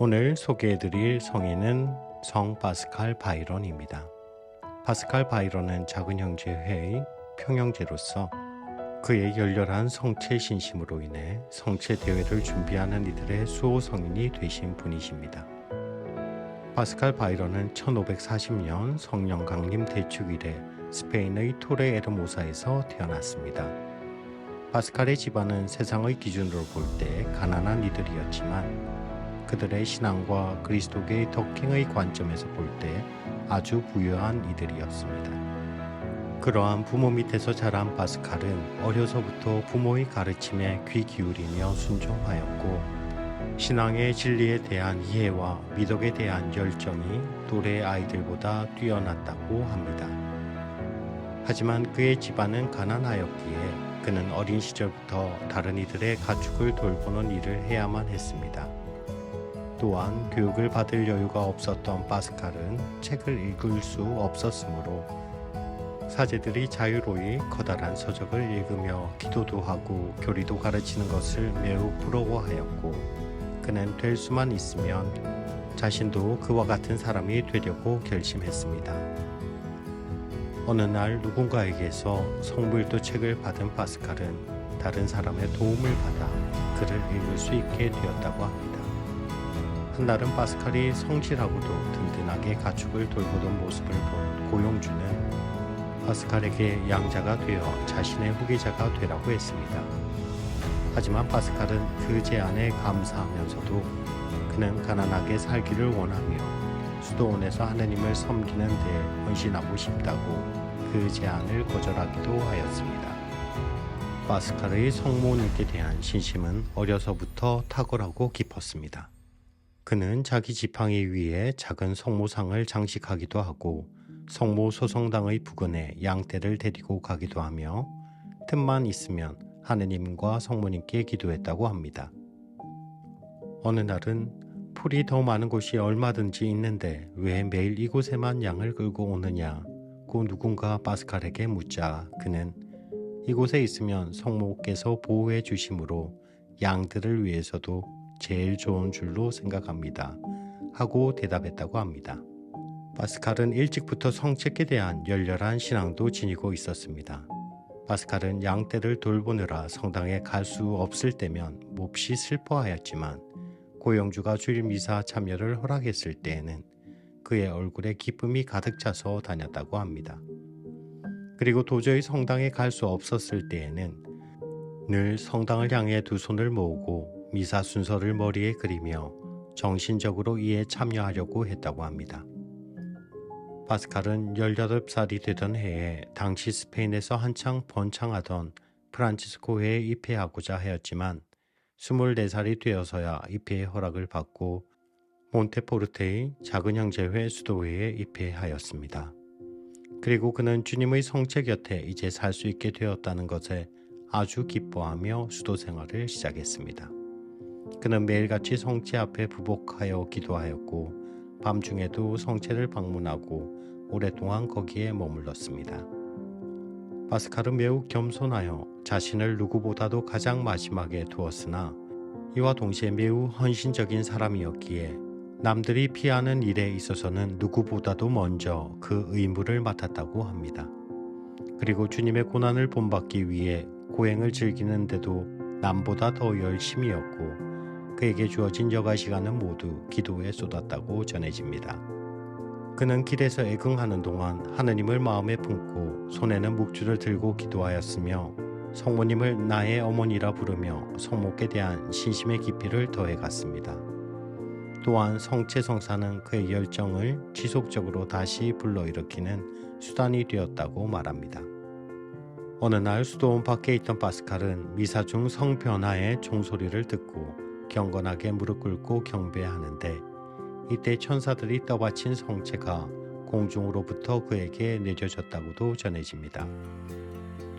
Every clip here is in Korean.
오늘 소개해드릴 성인은 성 파스칼 바이론입니다. 파스칼 바이론은 작은 형제회의 평형제로서 그의 열렬한 성체 신심으로 인해 성체 대회를 준비하는 이들의 수호 성인이 되신 분이십니다. 파스칼 바이론은 1540년 성령 강림 대축 이래 스페인의 토레 에르모사에서 태어났습니다. 파스칼의 집안은 세상의 기준으로 볼 때 가난한 이들이었지만 그들의 신앙과 그리스도계의 덕행의 관점에서 볼 때 아주 부유한 이들이었습니다. 그러한 부모 밑에서 자란 파스칼은 어려서부터 부모의 가르침에 귀 기울이며 순종하였고 신앙의 진리에 대한 이해와 미덕에 대한 열정이 또래 아이들보다 뛰어났다고 합니다. 하지만 그의 집안은 가난하였기에 그는 어린 시절부터 다른 이들의 가축을 돌보는 일을 해야만 했습니다. 또한 교육을 받을 여유가 없었던 파스칼은 책을 읽을 수 없었으므로 사제들이 자유로이 커다란 서적을 읽으며 기도도 하고 교리도 가르치는 것을 매우 부러워하였고 그는 될 수만 있으면 자신도 그와 같은 사람이 되려고 결심했습니다. 어느 날 누군가에게서 성불도 책을 받은 파스칼은 다른 사람의 도움을 받아 글을 읽을 수 있게 되었다고 합니다. 한날은 파스칼이 성실하고도 든든하게 가축을 돌보던 모습을 본 고용주는 파스칼에게 양자가 되어 자신의 후계자가 되라고 했습니다. 하지만 파스칼은 그 제안에 감사하면서도 그는 가난하게 살기를 원하며 수도원에서 하느님을 섬기는 데 헌신하고 싶다고 그 제안을 거절하기도 하였습니다. 파스칼의 성모님께 대한 신심은 어려서부터 탁월하고 깊었습니다. 그는 자기 지팡이 위에 작은 성모상을 장식하기도 하고 성모 소성당의 부근에 양떼를 데리고 가기도 하며 틈만 있으면 하느님과 성모님께 기도했다고 합니다. 어느 날은 풀이 더 많은 곳이 얼마든지 있는데 왜 매일 이곳에만 양을 끌고 오느냐고 누군가 파스칼에게 묻자 그는 이곳에 있으면 성모께서 보호해 주심으로 양들을 위해서도 제일 좋은 줄로 생각합니다. 하고 대답했다고 합니다. 파스칼은 일찍부터 성책에 대한 열렬한 신앙도 지니고 있었습니다. 파스칼은 양떼를 돌보느라 성당에 갈 수 없을 때면 몹시 슬퍼하였지만 고용주가 주일 미사 참여를 허락했을 때에는 그의 얼굴에 기쁨이 가득 차서 다녔다고 합니다. 그리고 도저히 성당에 갈 수 없었을 때에는 늘 성당을 향해 두 손을 모으고 미사 순서를 머리에 그리며 정신적으로 이에 참여하려고 했다고 합니다. 파스칼은 18살이 되던 해에 당시 스페인에서 한창 번창하던 프란치스코회에 입회하고자 하였지만 24살이 되어서야 입회의 허락을 받고 몬테포르테의 작은 형제회 수도회에 입회하였습니다. 그리고 그는 주님의 성체 곁에 이제 살 수 있게 되었다는 것에 아주 기뻐하며 수도 생활을 시작했습니다. 그는 매일같이 성체 앞에 부복하여 기도하였고 밤중에도 성체를 방문하고 오랫동안 거기에 머물렀습니다. 파스칼은 매우 겸손하여 자신을 누구보다도 가장 마지막에 두었으나 이와 동시에 매우 헌신적인 사람이었기에 남들이 피하는 일에 있어서는 누구보다도 먼저 그 의무를 맡았다고 합니다. 그리고 주님의 고난을 본받기 위해 고행을 즐기는데도 남보다 더 열심이었고 그에게 주어진 여가 시간은 모두 기도에 쏟았다고 전해집니다. 그는 길에서 애긍하는 동안 하느님을 마음에 품고 손에는 묵주를 들고 기도하였으며 성모님을 나의 어머니라 부르며 성모께 대한 신심의 깊이를 더해갔습니다. 또한 성체성사는 그의 열정을 지속적으로 다시 불러일으키는 수단이 되었다고 말합니다. 어느 날 수도원 밖에 있던 파스칼은 미사 중 성변화의 종소리를 듣고 경건하게 무릎 꿇고 경배하는데 이때 천사들이 떠받친 성체가 공중으로부터 그에게 내려졌다고도 전해집니다.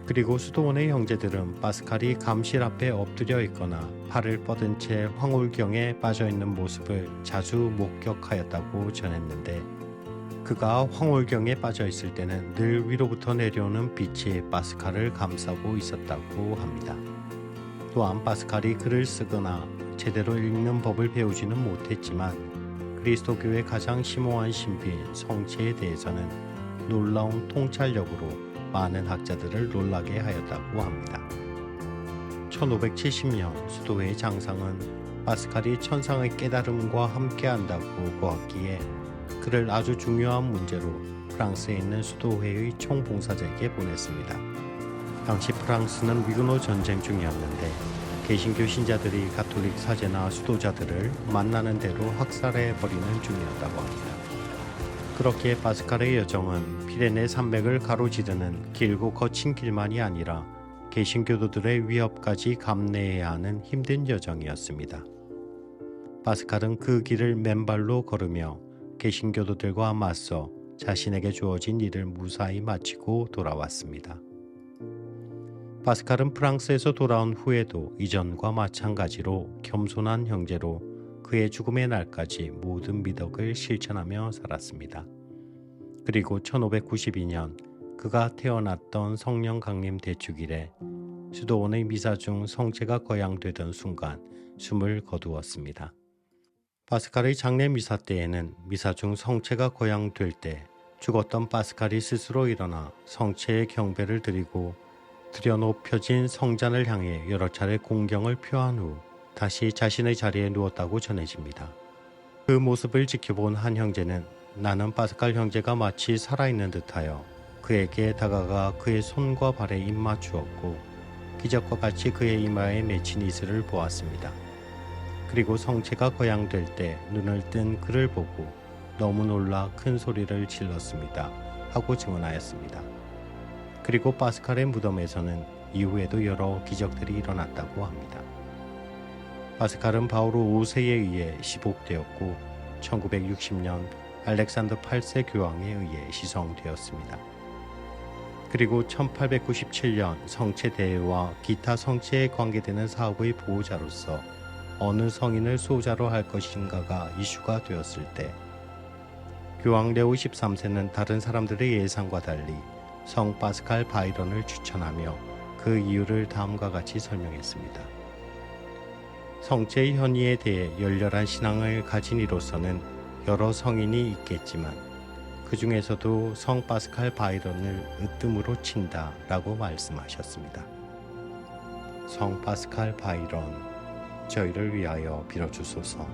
그리고 수도원의 형제들은 파스칼이 감실 앞에 엎드려 있거나 팔을 뻗은 채 황홀경에 빠져있는 모습을 자주 목격하였다고 전했는데 그가 황홀경에 빠져있을 때는 늘 위로부터 내려오는 빛이 파스칼을 감싸고 있었다고 합니다. 또한 파스칼이 글을 쓰거나 제대로 읽는 법을 배우지는 못했지만 그리스도교의 가장 심오한 신비인 성체에 대해서는 놀라운 통찰력으로 많은 학자들을 놀라게 하였다고 합니다. 1570년 수도회 장상은 파스칼이 천상의 깨달음과 함께한다고 보았기에 그를 아주 중요한 문제로 프랑스에 있는 수도회의 총봉사자에게 보냈습니다. 당시 프랑스는 위그노 전쟁 중이었는데 개신교 신자들이 가톨릭 사제나 수도자들을 만나는 대로 학살해 버리는 중이었다고 합니다. 그렇기에 파스칼의 여정은 피레네 산맥을 가로지르는 길고 거친 길만이 아니라 개신교도들의 위협까지 감내해야 하는 힘든 여정이었습니다. 파스칼은 그 길을 맨발로 걸으며 개신교도들과 맞서 자신에게 주어진 일을 무사히 마치고 돌아왔습니다. 파스칼은 프랑스에서 돌아온 후에도 이전과 마찬가지로 겸손한 형제로 그의 죽음의 날까지 모든 미덕을 실천하며 살았습니다. 그리고 1592년 그가 태어났던 성령 강림 대축일에 수도원의 미사 중 성체가 거양되던 순간 숨을 거두었습니다. 파스칼의 장례 미사 때에는 미사 중 성체가 거양될 때 죽었던 파스칼이 스스로 일어나 성체의 경배를 드리고 들여높여진 성잔을 향해 여러 차례 공경을 표한 후 다시 자신의 자리에 누웠다고 전해집니다. 그 모습을 지켜본 한 형제는 나는 파스칼 형제가 마치 살아있는 듯하여 그에게 다가가 그의 손과 발에 입맞추었고 기적과 같이 그의 이마에 맺힌 이슬을 보았습니다. 그리고 성체가 거양될 때 눈을 뜬 그를 보고 너무 놀라 큰 소리를 질렀습니다. 하고 증언하였습니다. 그리고 파스칼의 무덤에서는 이후에도 여러 기적들이 일어났다고 합니다. 파스칼은 바오로 5세에 의해 시복되었고 1960년 알렉산더 8세 교황에 의해 시성되었습니다. 그리고 1897년 성체 대회와 기타 성체에 관계되는 사업의 보호자로서 어느 성인을 수호자로 할 것인가가 이슈가 되었을 때 교황 레오 13세는 다른 사람들의 예상과 달리 성 파스칼 바이런을 추천하며 그 이유를 다음과 같이 설명했습니다. 성체의 현의에 대해 열렬한 신앙을 가진 이로서는 여러 성인이 있겠지만 그 중에서도 성 파스칼 바이런을 으뜸으로 친다 라고 말씀하셨습니다. 성 파스칼 바이런, 저희를 위하여 빌어주소서.